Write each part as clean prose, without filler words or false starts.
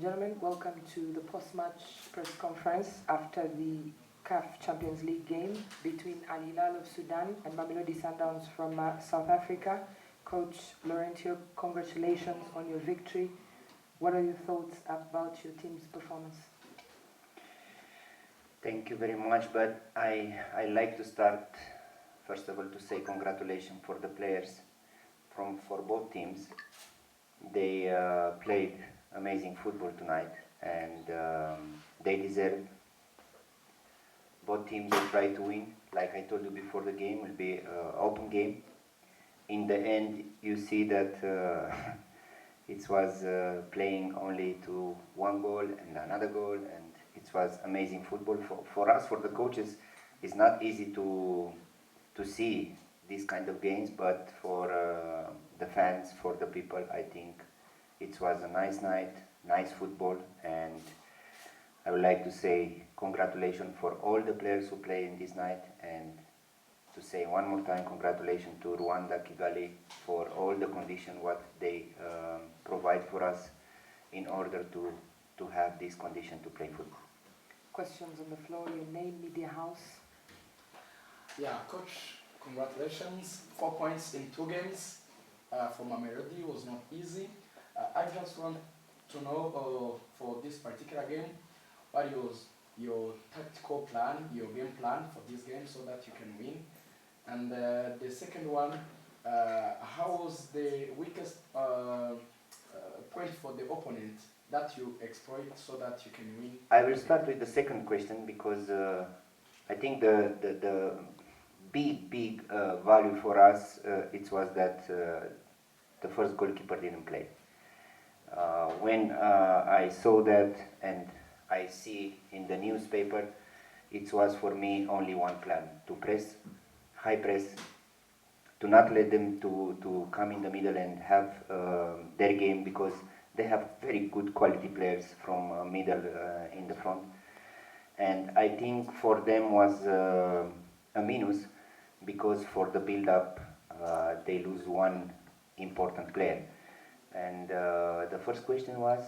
gentlemen, welcome to the post-match press conference after the CAF Champions League game between Al Hilal of Sudan and Mamelodie Sundowns from South Africa. Coach Laurentio, congratulations on your victory. What are your thoughts about your team's performance? Thank you very much, but I like to start, first of all, to say congratulations for the players for both teams. They played amazing football tonight, and they deserve. Both teams will try to win. Like I told you before, the game will be an open game. In the end, you see that it was playing only to one goal and another goal, and it was amazing football. For us, for the coaches, it's not easy to see these kind of games, but for the fans, for the people, I think it was a nice night, nice football, and I would like to say congratulations for all the players who played in this night, and to say one more time congratulations to Rwanda, Kigali, for all the conditions what they provide for us in order to have this condition to play football. Questions on the floor, your name, media house. Yeah, coach, congratulations. 4 points in 2 games for Mamelodie was not easy. I just want to know for this particular game, what was your tactical plan, your game plan for this game so that you can win? And the second one, how was the weakest point for the opponent that you exploit so that you can win? I will start with the second question because I think the big value for us it was that the first goalkeeper didn't play. When I saw that and I see in the newspaper, it was for me only one plan: to press, high press, to not let them to come in the middle and have their game, because they have very good quality players from middle in the front. And I think for them was a minus, because for the build-up they lose one important player. And the first question was?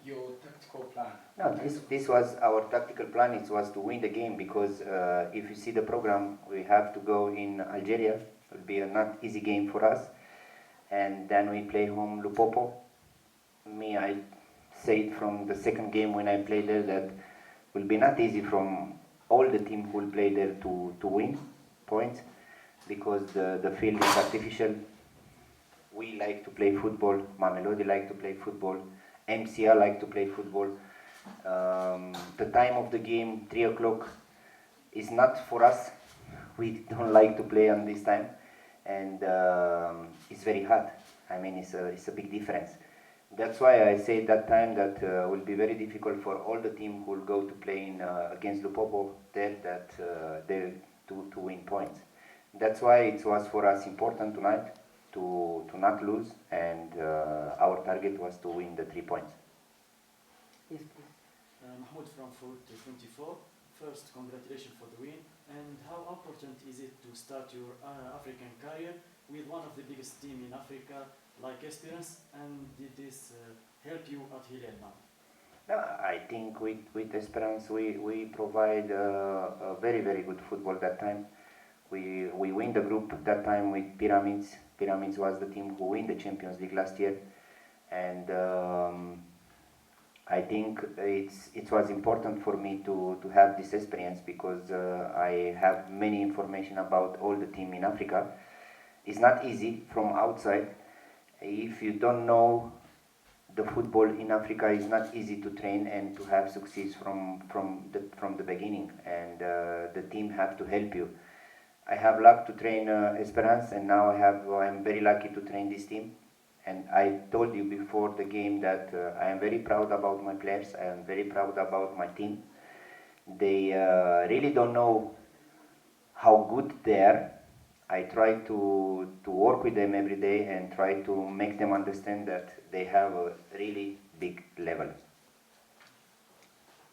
Your tactical plan. No, this was our tactical plan. It was to win the game, because if you see the program, we have to go in Algeria. It will be a not easy game for us. And then we play home Lupopo. I said from the second game when I played there that will be not easy from all the team who will play there to win points, because the field is artificial. We like to play football. Mamelodie like to play football. MCA like to play football. The time of the game, 3 o'clock, is not for us. We don't like to play on this time, and it's very hard. I mean, it's a big difference. That's why I say that time that will be very difficult for all the team who will go to play against Lupopo there, that they to win points. That's why it was for us important tonight to not lose, and our target was to win the 3 points. Yes, please. Mahmoud from Foot 24. First, congratulations for the win. And how important is it to start your African career with one of the biggest teams in Africa, like Esperance? And did this help you at Hilal now? No, I think with Esperance we provide a very good football that time. We win the group that time with Pyramids. Pyramids was the team who win the Champions League last year, and I think it was important for me to have this experience, because I have many information about all the team in Africa. It's not easy from outside. If you don't know the football in Africa, it's not easy to train and to have success from the beginning, and the team have to help you. I have luck to train Esperance, and now I'm very lucky to train this team. And I told you before the game that I am very proud about my players. I am very proud about my team. They really don't know how good they are. I try to work with them every day and try to make them understand that they have a really big level.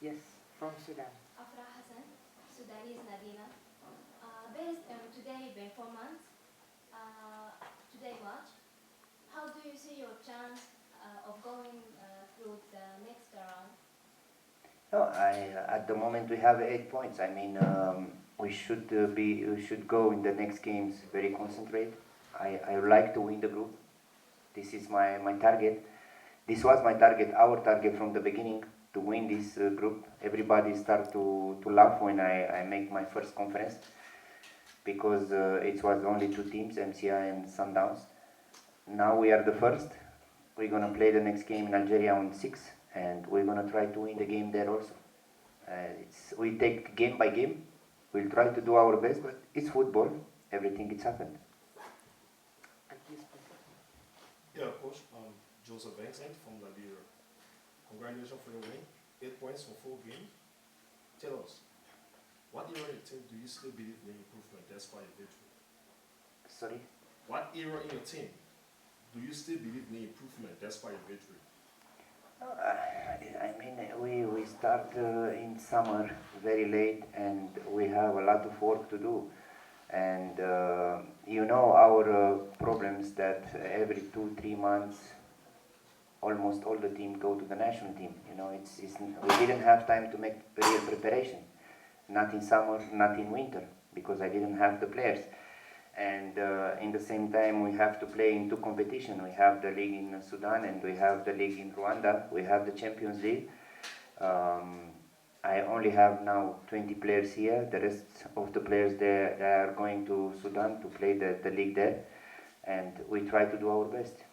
Yes, from Sudan. Afra Hassan, Sudanese Nadina. Based on today's performance, today match, how do you see your chance of going through the next round? No, at the moment we have 8 points. I mean, we should go in the next games very concentrate. I would like to win the group. This is my target. This was my target, our target from the beginning, to win this group. Everybody start to laugh when I make my first conference, because it was only 2 teams, MCI and Sundowns. Now we are the first. We're gonna play the next game in Algeria on 6, and we're gonna try to win the game there also. We take game by game. We'll try to do our best, but it's football. Everything it's happened. Yeah, coach. Joseph Vincent from La Lira. Congratulations for the win. 8 points for 4 games. Tell us, what era in your team do you still believe in improvement despite your victory? Sorry? What era in your team do you still believe in improvement despite your victory? I mean, we start in summer very late, and we have a lot of work to do. And you know our problems that every 2-3 months, almost all the team go to the national team. You know, we didn't have time to make real preparation. Not in summer, not in winter, because I didn't have the players. And in the same time, we have to play in 2 competitions. We have the league in Sudan, and we have the league in Rwanda. We have the Champions League. I only have now 20 players here. The rest of the players they are going to Sudan to play the league there, and we try to do our best.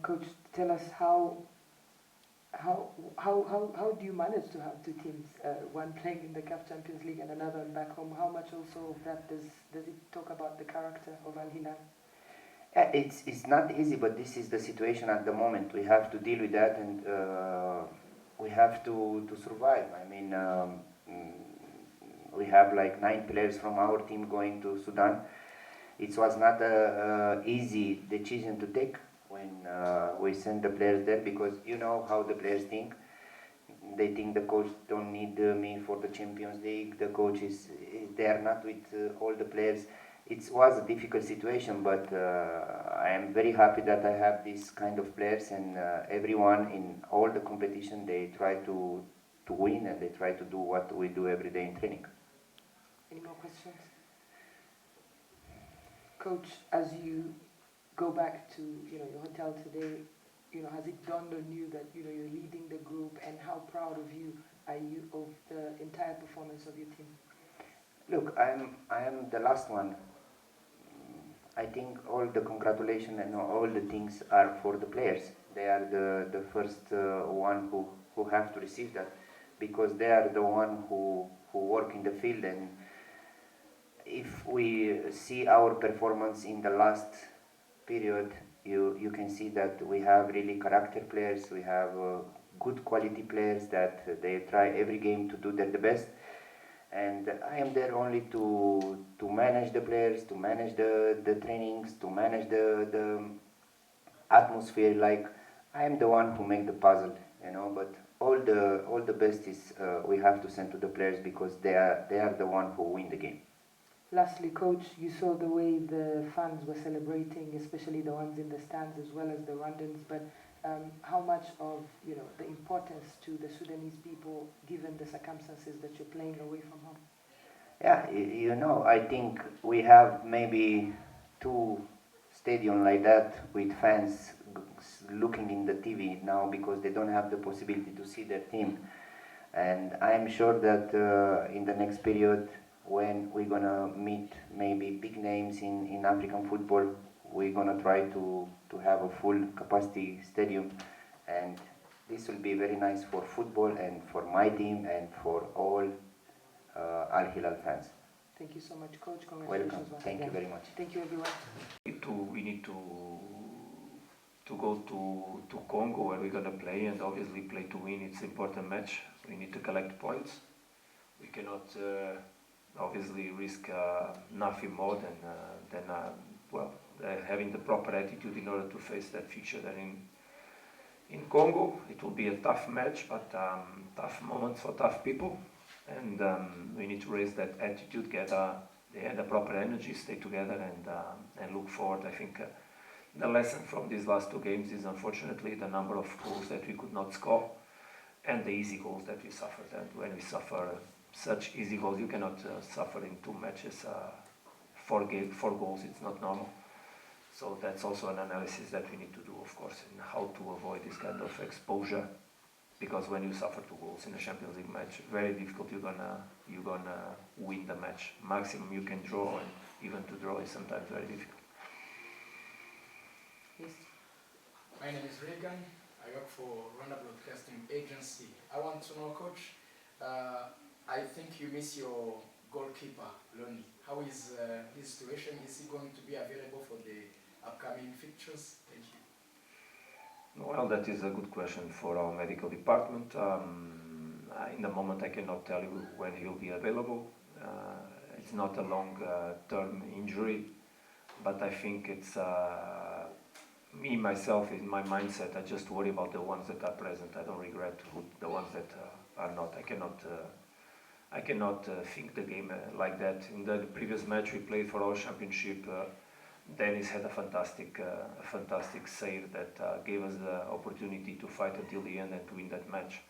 Coach, tell us how do you manage to have 2 teams, one playing in the CAF Champions League and another back home? How much also of that does it talk about the character of Al Hilal? It's not easy, but this is the situation at the moment. We have to deal with that, and we have to survive. I mean, we have like 9 players from our team going to Sudan. It was not an easy decision to take when we send the players there, because you know how the players think. They think the coach don't need me for the Champions League. The coach they are not with all the players. It was a difficult situation, but I am very happy that I have this kind of players, and everyone in all the competition, they try to win, and they try to do what we do every day in training. Any more questions? Coach, as you go back to your hotel today, has it dawned on you that you're leading the group, and how proud of you are you of the entire performance of your team? Look, I am the last one. I think all the congratulations and all the things are for the players. They are the first one who have to receive that, because they are the one who work in the field. And if we see our performance in the last period, you can see that we have really character players. We have good quality players that they try every game to do their best. And I am there only to manage the players, to manage the trainings, to manage the atmosphere. Like, I am the one who make the puzzle, But all the best is we have to send to the players, because they are the one who win the game. Lastly, Coach, you saw the way the fans were celebrating, especially the ones in the stands as well as the Rwandans. But how much of the importance to the Sudanese people, given the circumstances that you're playing away from home? Yeah, I think we have maybe 2 stadiums like that with fans looking in the TV now, because they don't have the possibility to see their team. And I'm sure that in the next period, when we're gonna meet maybe big names in African football, we're gonna try to have a full capacity stadium, and this will be very nice for football and for my team and for all Al Hilal fans. Thank you so much, Coach. Congratulations. Welcome. Thank you very much. Thank you, everyone. We need to go to Congo, where we're gonna play, and obviously play to win. It's an important match. We need to collect points. We cannot obviously risk nothing more than having the proper attitude in order to face that future. Then in Congo, it will be a tough match, but tough moment for tough people, and we need to raise that attitude, get the proper energy, stay together, and look forward. I think The lesson from these last two games is unfortunately the number of goals that we could not score and the easy goals that we suffered. And when we suffer such easy goals, you cannot suffer in two matches four goals. It's not normal. So that's also an analysis that we need to do, of course, in how to avoid this kind of exposure. Because when you suffer two goals in a Champions League match, very difficult. You're gonna win the match. Maximum you can draw, and even to draw is sometimes very difficult. Yes. My name is Regan. I work for Rwanda Broadcasting Agency. I want to know, Coach, I think you miss your goalkeeper, Lonnie. How is his situation? Is he going to be available for the upcoming fixtures? Thank you. Well, that is a good question for our medical department. In the moment, I cannot tell you when he'll be available. It's not a long-term injury, but I think it's me, myself, in my mindset, I just worry about the ones that are present. I don't regret the ones that are not. I cannot think the game like that. In the previous match we played for our championship, Dennis had a fantastic save that gave us the opportunity to fight until the end and to win that match.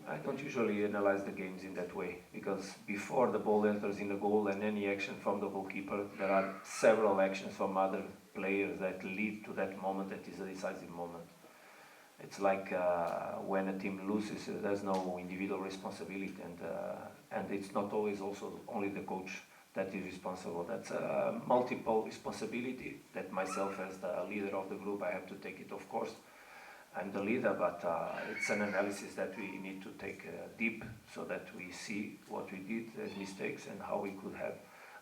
I don't usually analyze the games in that way, because before the ball enters in the goal and any action from the goalkeeper, there are several actions from other players that lead to that moment that is a decisive moment. It's like when a team loses, there's no individual responsibility, and it's not always also only the coach that is responsible. That's a multiple responsibility that myself, as the leader of the group, I have to take it, of course. I'm the leader, but it's an analysis that we need to take deep, so that we see what we did as mistakes and how we could have,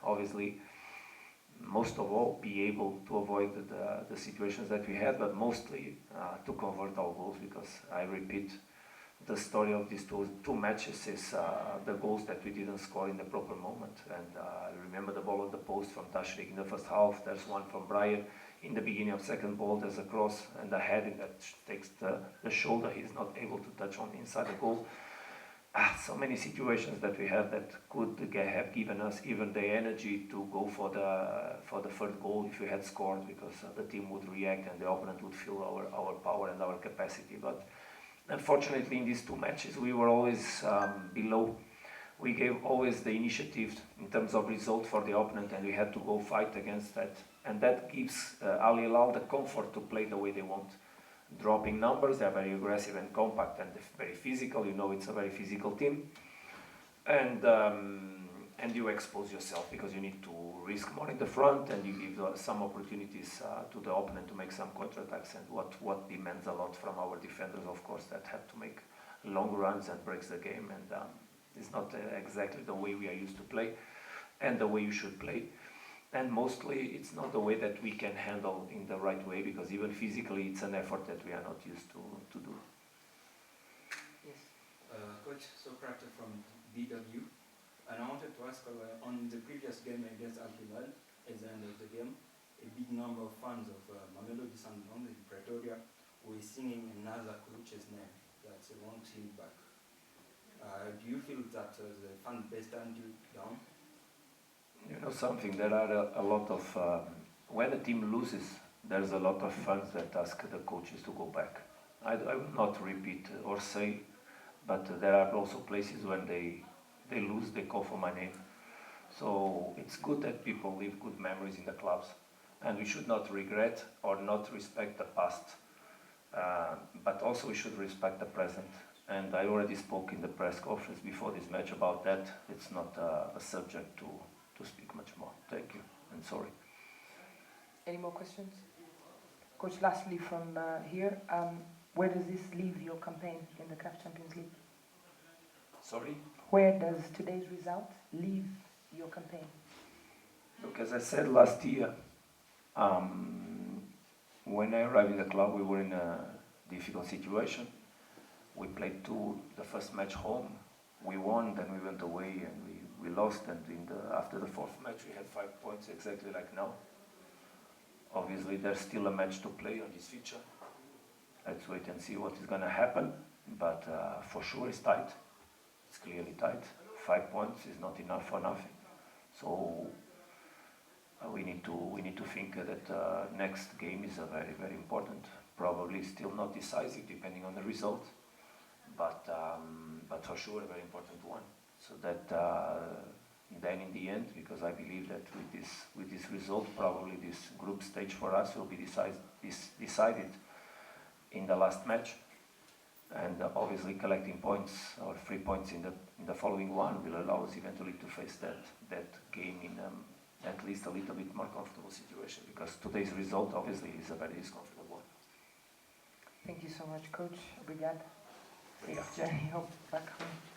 obviously, most of all, be able to avoid the situations that we had, but mostly to convert our goals, because I repeat, the story of these two matches is the goals that we didn't score in the proper moment. And I remember the ball on the post from Tashrik in the first half. There's one from Brian in the beginning of second ball. There's a cross and the head that takes the shoulder. He's not able to touch on inside the goal. So many situations that we had that could have given us even the energy to go for the third goal if we had scored, because the team would react and the opponent would feel our power and our capacity. But unfortunately, in these two matches, we were always below. We gave always the initiative in terms of result for the opponent, and we had to go fight against that. And that gives Al Hilal the comfort to play the way they want. Dropping numbers, they're very aggressive and compact and very physical. You know, it's a very physical team. And you expose yourself because you need to risk more in the front, and you give some opportunities to the opponent to make some counterattacks, and what demands a lot from our defenders, of course, that have to make long runs and breaks the game, and it's not exactly the way we are used to play and the way you should play. And mostly it's not the way that we can handle in the right way, because even physically it's an effort that we are not used to do. Yes. Coach Socrates from BW. And I wanted to ask, on the previous game against Al Hilal, at the end of the game, a big number of fans of Mamelodie Sundowns in Pretoria were singing another coach's name that won team back. Do you feel that the fan base turned you down? You know something, there are a lot of, when a team loses, there's a lot of fans that ask the coaches to go back. I will not repeat or say, but there are also places when they lose, they call for my name. So it's good that people leave good memories in the clubs, and we should not regret or not respect the past, but also we should respect the present. And I already spoke in the press conference before this match about that. It's not a subject to speak much more. Thank you, and sorry. Any more questions? Coach, lastly from here, where does this leave your campaign in the CAF Champions League? Sorry? Where does today's result leave your campaign? Look, as I said last year, when I arrived in the club, we were in a difficult situation. We played the first match home. We won, then we went away and we lost, and after the fourth match we had 5 points, exactly like now. Obviously there's still a match to play on this feature. Let's wait and see what is going to happen, but for sure it's tight. It's clearly tight. 5 points is not enough for nothing. So we need need to think that next game is a very, very important. Probably still not decisive, depending on the result, but for sure a very important one. So that then in the end, because I believe that with this result, probably this group stage for us will be decided in the last match, and obviously collecting points or 3 points in the following one will allow us eventually to face that game in at least a little bit more comfortable situation, because today's result obviously is a very discomfortable one. Thank you so much, Coach. Obrigado. Safe journey home back home.